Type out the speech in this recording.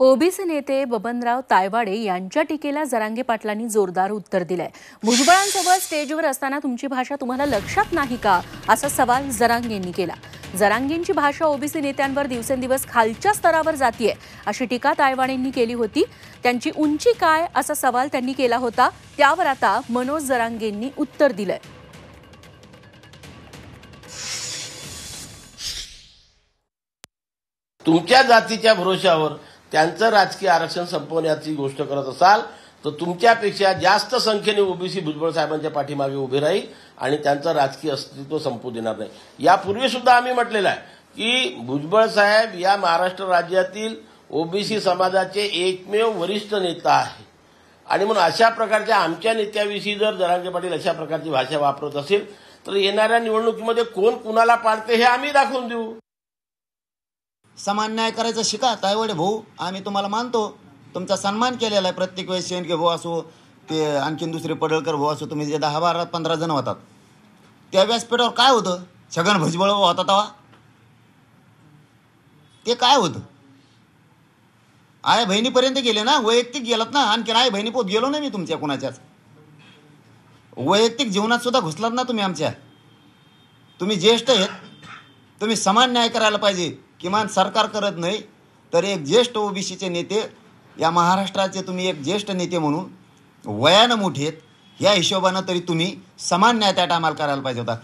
OBC नेते बबनराव तायवाडे यांच्या टीकेला जरांगे पाटलांनी जोरदार उत्तर दिलंय। भुजबळांसोबत स्टेजवर असताना तुमची भाषा तुम्हाला लक्षात नाही का, असा सवाल जरांगेंनी केला। जरांगेंची भाषा ओबीसी नेत्यांवर दिवसेंदिवस खालच्या स्तरावर जातीये, अशी टीका तायवाडेंनी केली होती। त्यांची उंची काय, असा सवाल त्यांनी केला होता। त्यावर आता मनोज जरांगेंनी उत्तर दिलंय। तुमच्या जातीच्या भरोशावर त्यांचं राजकीय आरक्षण संपवण्याची गोष्ट करत असाल तर तुमच्यापेक्षा जास्त संख्येने ओबीसी भुजबळ साहेबांच्या पाठीमागे उभे राहील आणि त्यांचं राजकीय अस्तित्व संपू देणार नाही। यापूर्वी सुद्धा आम्ही म्हटलेलं आहे की भुजबळ साहेब या महाराष्ट्र राज्यातील ओबीसी समाजाचे एकमेव वरिष्ठ नेता आहे आणि म्हणून अशा प्रकारच्या आमच्या नेत्याविषयी जर जरांगे पाटील अशा प्रकारची भाषा वापरत असेल तर येणाऱ्या निवडणुकीमध्ये कोण कुणाला पाडते हे आम्ही दाखवून देऊ। समान न्याय करायचं शिका तायवाडे भाऊ, आम्ही तुम्हाला मानतो, तुमचा सन्मान केलेला आहे प्रत्येक वेळेस। शेंडके भाऊ असो, ते आणखीन दुसरे पडळकर भाऊ असो, तुम्ही जे 10, 12, 15 जण होतात त्या व्यासपीठावर काय होतं? छगन भुजबळ होता तेव्हा ते काय होतं? आई बहिणीपर्यंत गेले ना, वैयक्तिक गेलात ना। आणखीन आई बहिणी पोत गेलो नाही मी तुमच्या कुणाच्याच वैयक्तिक जीवनात सुद्धा घुसलात ना तुम्ही आमच्या। तुम्ही ज्येष्ठ आहेत, तुम्ही समान न्याय करायला पाहिजे। किमान सरकार करत नाही तर एक ज्येष्ठ ओबीसीचे नेते, या महाराष्ट्राचे तुम्ही एक ज्येष्ठ नेते म्हणून वयानं मोठे आहेत, या हिशोबानं तरी तुम्ही समान न्याय त्या टायमाला करायला पाहिजे होता।